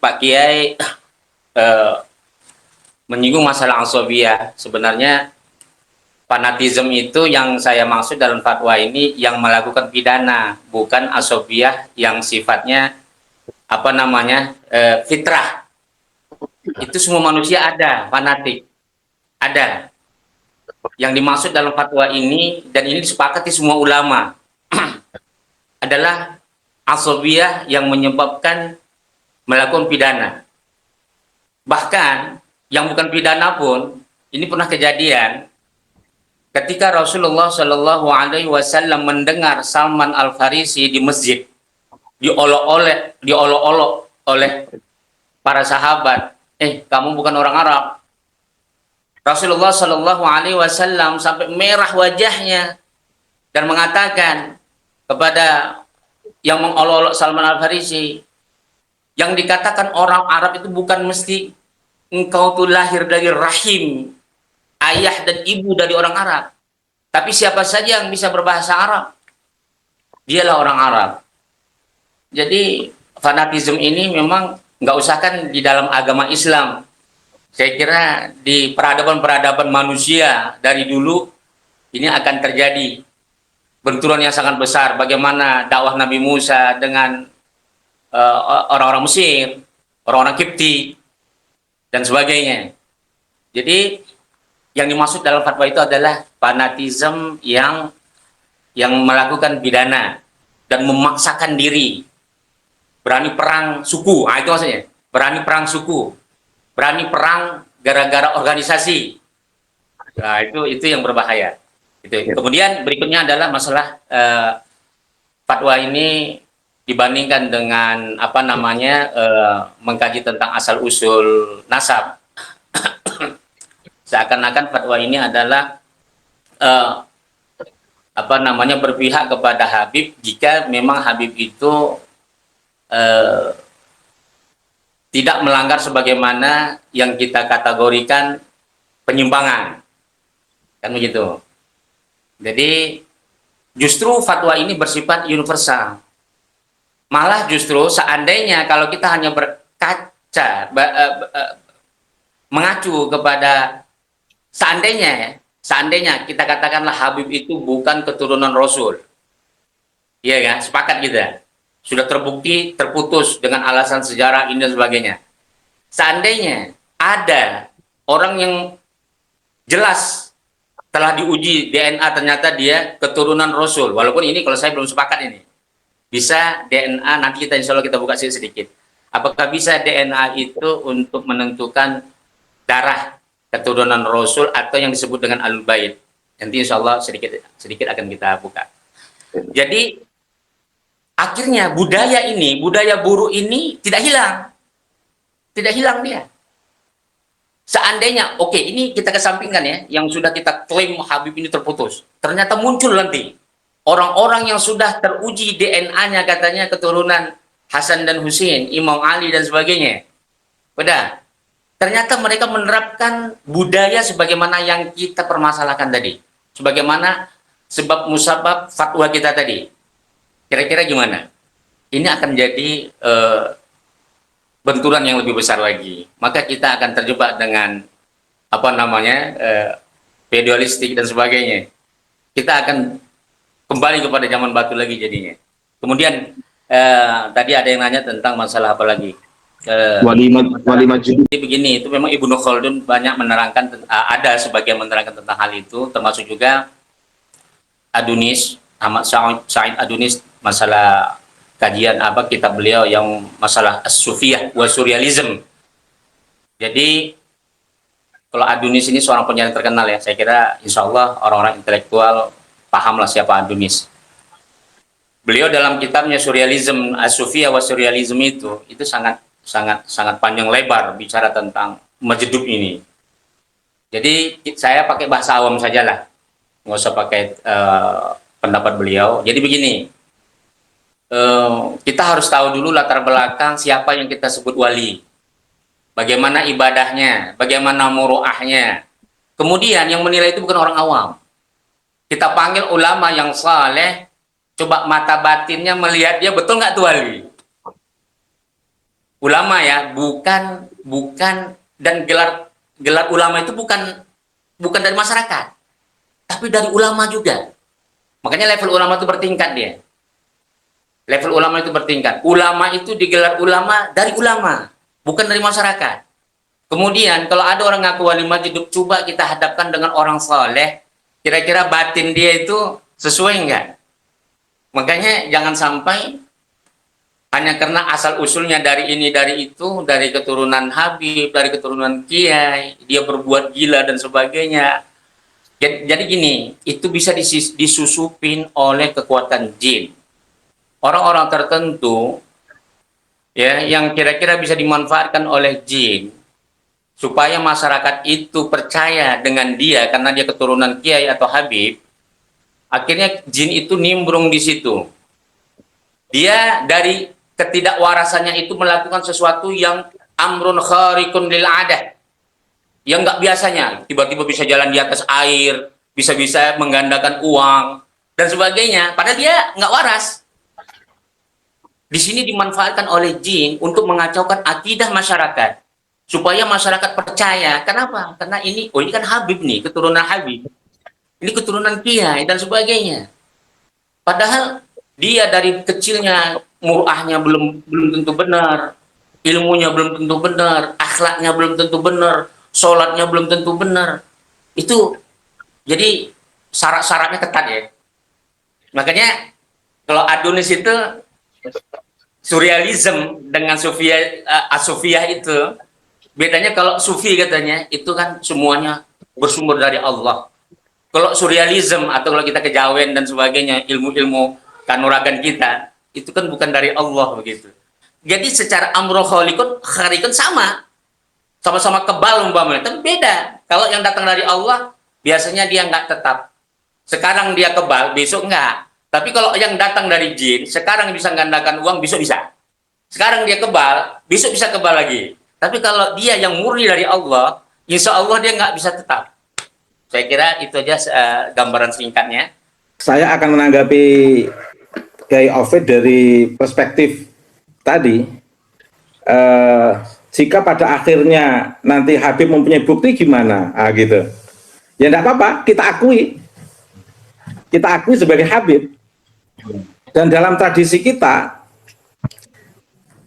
Pak Kiai eh, menyinggung masalah asabiyah. Sebenarnya fanatisme itu yang saya maksud dalam fatwa ini yang melakukan pidana, bukan asabiyah yang sifatnya apa namanya fitrah. Itu semua manusia ada fanatik, ada. Yang dimaksud dalam fatwa ini dan ini disepakati semua ulama adalah asabiyah yang menyebabkan melakukan pidana. Bahkan yang bukan pidana pun ini pernah kejadian ketika Rasulullah Shallallahu Alaihi Wasallam mendengar Salman Al Farisi di masjid diolok-olok oleh para sahabat. Kamu bukan orang Arab. Rasulullah Shallallahu Alaihi Wasallam sampai merah wajahnya dan mengatakan kepada yang mengolok-olok Salman Al Farisi, yang dikatakan orang Arab itu bukan mesti engkau tuh lahir dari rahim ayah dan ibu dari orang Arab, tapi siapa saja yang bisa berbahasa Arab, dialah orang Arab. Jadi fanatisme ini memang nggak usahkan di dalam agama Islam. Saya kira di peradaban-peradaban manusia dari dulu ini akan terjadi benturan yang sangat besar. Bagaimana dakwah Nabi Musa dengan orang-orang Mesir, orang-orang Kipti, dan sebagainya. Jadi yang dimaksud dalam fatwa itu adalah fanatisme yang melakukan pidana dan memaksakan diri, berani perang suku. Itu maksudnya, berani perang suku, berani perang gara-gara organisasi. Nah, itu yang berbahaya. Kemudian berikutnya adalah masalah fatwa ini dibandingkan dengan apa namanya mengkaji tentang asal usul nasab. Seakan-akan fatwa ini adalah apa namanya berpihak kepada Habib jika memang Habib itu tidak melanggar sebagaimana yang kita kategorikan penyimpangan, kan begitu. Jadi justru fatwa ini bersifat universal. Malah justru seandainya kalau kita hanya berkaca mengacu kepada seandainya kita katakanlah Habib itu bukan keturunan Rasul, iya kan, sepakat kita, sudah terbukti terputus dengan alasan sejarah ini dan sebagainya. Seandainya ada orang yang jelas telah diuji DNA ternyata dia keturunan Rasul, walaupun ini kalau saya belum sepakat ini, bisa DNA nanti kita insya Allah kita buka sedikit. Apakah bisa DNA itu untuk menentukan darah keturunan Rasul atau yang disebut dengan Ahlul Bait? Nanti insya Allah sedikit akan kita buka. Jadi akhirnya budaya buruk ini tidak hilang dia. Seandainya, oke, ini kita kesampingkan ya, yang sudah kita klaim Habib ini terputus, ternyata muncul nanti orang-orang yang sudah teruji DNA-nya katanya keturunan Hasan dan Husain, Imam Ali dan sebagainya. Udah. Ternyata mereka menerapkan budaya sebagaimana yang kita permasalahkan tadi. Sebagaimana sebab musabab fatwa kita tadi. Kira-kira gimana? Ini akan jadi benturan yang lebih besar lagi. Maka kita akan terjebak dengan apa namanya feudalistik dan sebagainya. Kita akan kembali kepada zaman batu lagi jadinya. Kemudian tadi ada yang nanya tentang masalah apa lagi? Walimah judi. Begini, itu memang Ibnu Khaldun banyak menerangkan, ada sebagian menerangkan tentang hal itu, termasuk juga Adunis, Ahmad Said Adunis, masalah kajian apa kitab beliau yang masalah as-sufiyah wa surrealism. Jadi kalau Adunis ini seorang penyair terkenal ya, saya kira insya Allah orang-orang intelektual pahamlah siapa Adunis. Beliau dalam kitabnya surrealism, as-sufiyah wa surrealism itu sangat panjang lebar bicara tentang majdub ini. Jadi saya pakai bahasa awam sajalah, nggak usah pakai pendapat beliau. Jadi begini, kita harus tahu dulu latar belakang siapa yang kita sebut wali, bagaimana ibadahnya, bagaimana muruahnya. Kemudian yang menilai itu bukan orang awam. Kita panggil ulama yang saleh, coba mata batinnya melihat dia betul nggak tuh wali. ulama ya, bukan dan gelar ulama itu bukan dari masyarakat, tapi dari ulama juga. Makanya level ulama itu bertingkat dia. Level ulama itu bertingkat. Ulama itu digelar ulama dari ulama, bukan dari masyarakat. Kemudian kalau ada orang ngaku wali masjid, coba kita hadapkan dengan orang soleh, kira-kira batin dia itu sesuai enggak? Makanya jangan sampai hanya karena asal usulnya dari ini dari itu, dari keturunan Habib, dari keturunan Kiai, dia berbuat gila dan sebagainya. Jadi gini, itu bisa disusupin oleh kekuatan jin. Orang-orang tertentu ya yang kira-kira bisa dimanfaatkan oleh jin supaya masyarakat itu percaya dengan dia karena dia keturunan Kiai atau Habib. Akhirnya jin itu nimbrung di situ. Dia dari ketidakwarasannya itu melakukan sesuatu yang amrun kharikun lil adah, yang nggak biasanya, tiba-tiba bisa jalan di atas air, bisa-bisa menggandakan uang dan sebagainya, padahal dia nggak waras. Di sini dimanfaatkan oleh jin untuk mengacaukan akidah masyarakat supaya masyarakat percaya. Kenapa? Karena ini kan Habib nih, keturunan Habib, ini keturunan Kiai dan sebagainya. Padahal dia dari kecilnya murahnya belum tentu benar, ilmunya belum tentu benar, akhlaknya belum tentu benar, sholatnya belum tentu benar. Itu jadi syarat-syaratnya ketat ya. Makanya kalau Adonis itu surrealism dengan asufiyah itu bedanya. Kalau sufi katanya itu kan semuanya bersumber dari Allah. Kalau surrealism atau kalau kita kejawen dan sebagainya, ilmu-ilmu kanuragan kita, itu kan bukan dari Allah begitu. Jadi secara amro kharikun sama-sama kebal umpamanya, tapi beda. Kalau yang datang dari Allah, biasanya dia nggak tetap. Sekarang dia kebal, besok nggak. Tapi kalau yang datang dari jin, sekarang bisa menggandakan uang, besok bisa. Sekarang dia kebal, besok bisa kebal lagi. Tapi kalau dia yang murni dari Allah, insya Allah dia nggak bisa tetap. Saya kira itu aja gambaran singkatnya. Saya akan menanggapi Kiai Ovid dari perspektif tadi. Jika pada akhirnya nanti Habib mempunyai bukti gimana? Gitu. Ya enggak apa-apa, kita akui. Kita akui sebagai Habib. Dan dalam tradisi kita,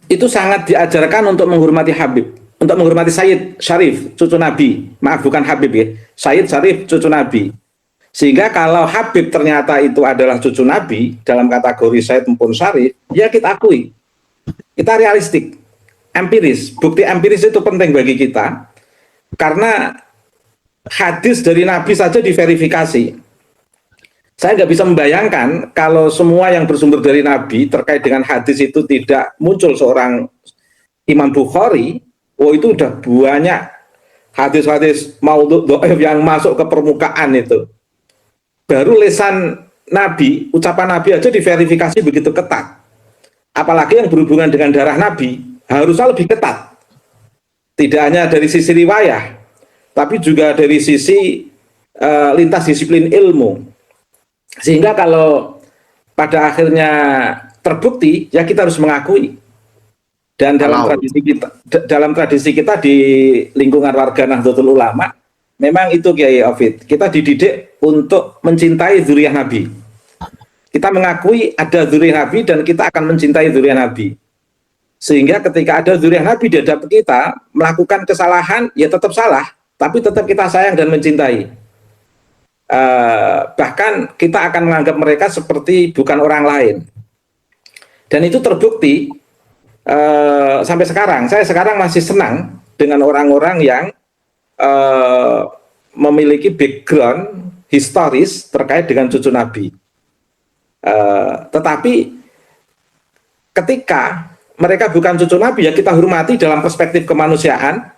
itu sangat diajarkan untuk menghormati Habib. Untuk menghormati Sayyid Syarif, cucu Nabi. Maaf, bukan Habib ya. Sayyid Syarif, cucu Nabi. Sehingga kalau Habib ternyata itu adalah cucu Nabi, dalam kategori Sayyid maupun Syarif, ya kita akui. Kita realistik, empiris. Bukti empiris itu penting bagi kita. Karena hadis dari Nabi saja diverifikasi. Saya nggak bisa membayangkan kalau semua yang bersumber dari Nabi terkait dengan hadis itu tidak muncul seorang Imam Bukhari. Oh, itu udah banyak hadis-hadis maudhu' dhaif yang masuk ke permukaan itu. Baru lisan Nabi, ucapan Nabi aja diverifikasi begitu ketat. Apalagi yang berhubungan dengan darah Nabi, harusnya lebih ketat. Tidak hanya dari sisi riwayah, tapi juga dari sisi lintas disiplin ilmu. Sehingga kalau pada akhirnya terbukti, ya kita harus mengakui. Dan dalam tradisi kita di lingkungan warga Nahdlatul Ulama, memang itu Kiai Ovid, kita dididik untuk mencintai zuriyah Nabi. Kita mengakui ada zuriyah Nabi dan kita akan mencintai zuriyah Nabi. Sehingga ketika ada zuriyah Nabi di hadapan kita melakukan kesalahan, ya tetap salah, tapi tetap kita sayang dan mencintai. Bahkan kita akan menganggap mereka seperti bukan orang lain. Dan itu terbukti. Sampai sekarang, saya sekarang masih senang dengan orang-orang yang memiliki background historis terkait dengan cucu Nabi. Tetapi ketika mereka bukan cucu Nabi, ya kita hormati dalam perspektif kemanusiaan,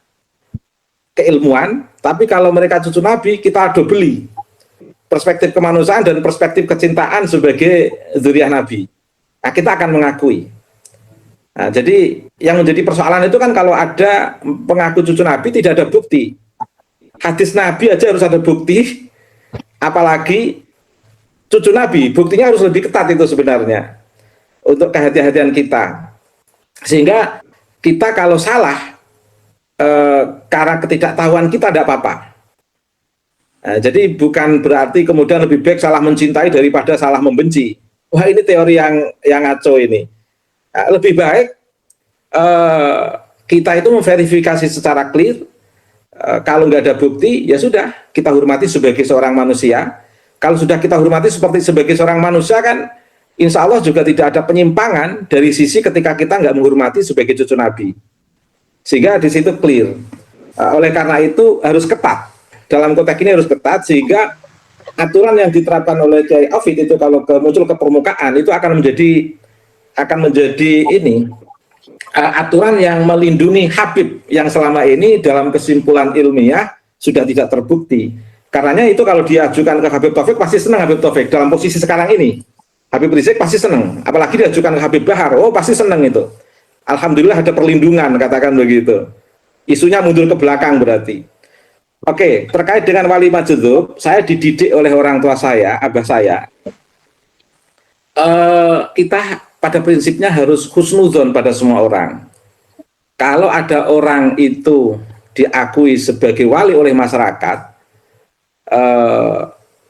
keilmuan. Tapi kalau mereka cucu Nabi, kita dobeli perspektif kemanusiaan dan perspektif kecintaan sebagai zuriyah Nabi. Nah, kita akan mengakui. Nah, jadi yang menjadi persoalan itu kan kalau ada pengaku cucu Nabi tidak ada bukti. Hadis Nabi aja harus ada bukti, apalagi cucu Nabi. Buktinya harus lebih ketat itu sebenarnya untuk kehati-hatian kita. Sehingga kita kalau salah karena ketidaktahuan kita tidak apa-apa. Jadi bukan berarti kemudian lebih baik salah mencintai daripada salah membenci. Wah, ini teori yang ngaco ini. Lebih baik kita itu memverifikasi secara clear. Kalau nggak ada bukti, ya sudah, kita hormati sebagai seorang manusia. Kalau sudah kita hormati sebagai seorang manusia, kan insya Allah juga tidak ada penyimpangan dari sisi ketika kita nggak menghormati sebagai cucu Nabi. Sehingga di situ clear. Oleh karena itu harus ketat. Dalam konteks ini harus ketat, sehingga aturan yang diterapkan oleh Kiai Hafid itu kalau muncul ke permukaan itu akan menjadi ini aturan yang melindungi Habib yang selama ini dalam kesimpulan ilmiah sudah tidak terbukti. Karenanya itu kalau diajukan ke Habib Taufik pasti senang Habib Taufik dalam posisi sekarang ini. Habib Rizik pasti senang, apalagi diajukan ke Habib Bahar, oh pasti senang itu. Alhamdulillah ada perlindungan, katakan begitu. Isunya mundur ke belakang berarti. Oke, terkait dengan wali majdzub, saya dididik oleh orang tua saya, abah saya. Kita pada prinsipnya harus husnuzon pada semua orang. Kalau ada orang itu diakui sebagai wali oleh masyarakat,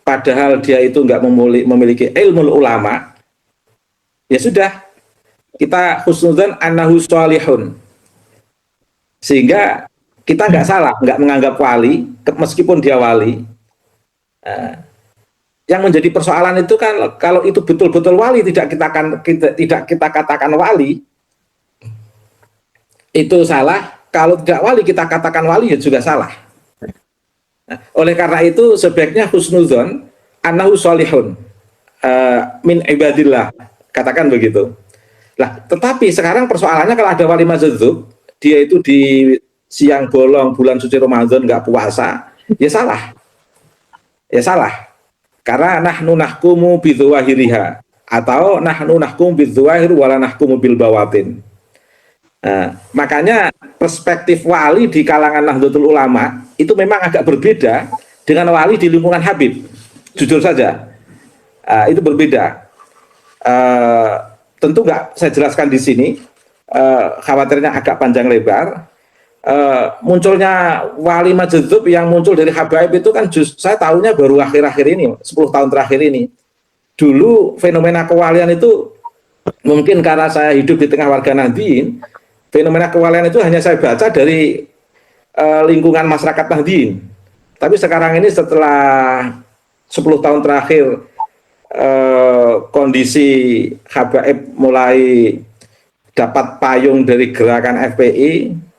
padahal dia itu nggak memiliki ilmu ulama, ya sudah, kita husnuzon annahu sholihun, sehingga kita nggak salah, nggak menganggap wali meskipun dia wali. Yang menjadi persoalan itu kan kalau itu betul-betul wali tidak kita katakan wali, itu salah. Kalau tidak wali kita katakan wali, ya juga salah. Oleh karena itu sebaiknya husnuzon annahu sholihun min ibadillah, katakan begitu. Lah, tetapi sekarang persoalannya kalau ada wali majdzub, dia itu di siang bolong bulan suci Ramadan nggak puasa, ya salah. Ya salah. Karena nahnu nahkumu bidzawahiriha, atau nahnu nahkumu bidzawahir wala nahkumu bil bawatin. Makanya perspektif wali di kalangan Nahdlatul Ulama itu memang agak berbeda dengan wali di lingkungan Habib. Jujur saja, itu berbeda. Tentu nggak saya jelaskan di sini, khawatirnya agak panjang lebar. Munculnya wali majdzub yang muncul dari habaib itu kan saya tahunya baru akhir-akhir ini, 10 tahun terakhir ini. Dulu fenomena kewalian itu mungkin karena saya hidup di tengah warga Nahdliyin, fenomena kewalian itu hanya saya baca dari lingkungan masyarakat Nahdliyin. Tapi sekarang ini setelah 10 tahun terakhir kondisi habaib mulai dapat payung dari gerakan FPI,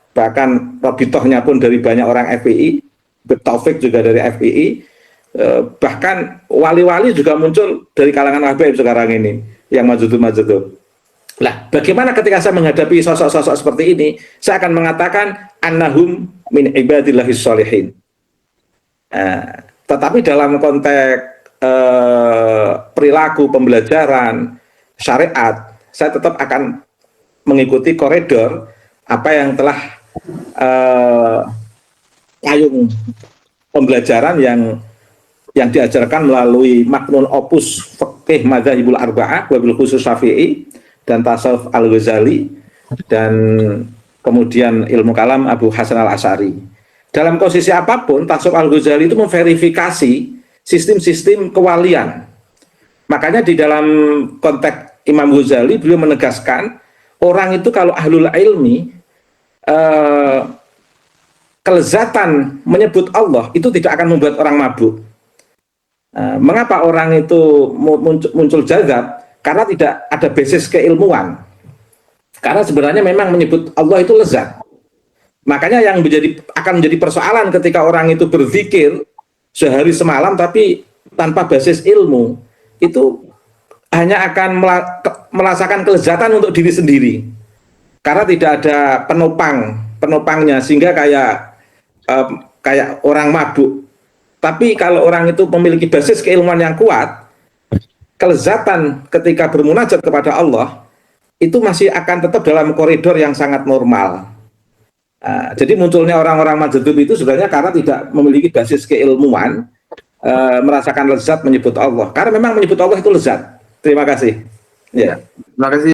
bahkan Robitohnya pun dari banyak orang FPI, Taufik juga dari FPI, bahkan wali-wali juga muncul dari kalangan habaib sekarang ini yang majdzub. Lah, bagaimana ketika saya menghadapi sosok-sosok seperti ini, saya akan mengatakan annahum min ibadillahis sholihin. Tetapi dalam konteks perilaku pembelajaran syariat, saya tetap akan mengikuti koridor apa yang telah payung pembelajaran yang diajarkan melalui maknun opus fiqh madzhabul arba'ah wabil khusus Syafi'i dan tasawuf Al-Ghazali dan kemudian ilmu kalam Abu Hasan Al-Asy'ari. Dalam posisi apapun tasawuf Al-Ghazali itu memverifikasi sistem-sistem kewalian. Makanya di dalam konteks Imam Ghazali beliau menegaskan orang itu kalau ahlul ilmi, kelezatan menyebut Allah itu tidak akan membuat orang mabuk. Mengapa orang itu muncul jazab? Karena tidak ada basis keilmuan. Karena sebenarnya memang menyebut Allah itu lezat. Makanya yang akan menjadi persoalan ketika orang itu berzikir sehari semalam tapi tanpa basis ilmu, itu hanya akan merasakan kelezatan untuk diri sendiri. Karena tidak ada penopangnya, sehingga kayak orang mabuk. Tapi kalau orang itu memiliki basis keilmuan yang kuat, kelezatan ketika bermunajat kepada Allah itu masih akan tetap dalam koridor yang sangat normal. Jadi munculnya orang-orang majdzub itu sebenarnya karena tidak memiliki basis keilmuan, merasakan lezat menyebut Allah. Karena memang menyebut Allah itu lezat. Terima kasih. Ya. Terima kasih.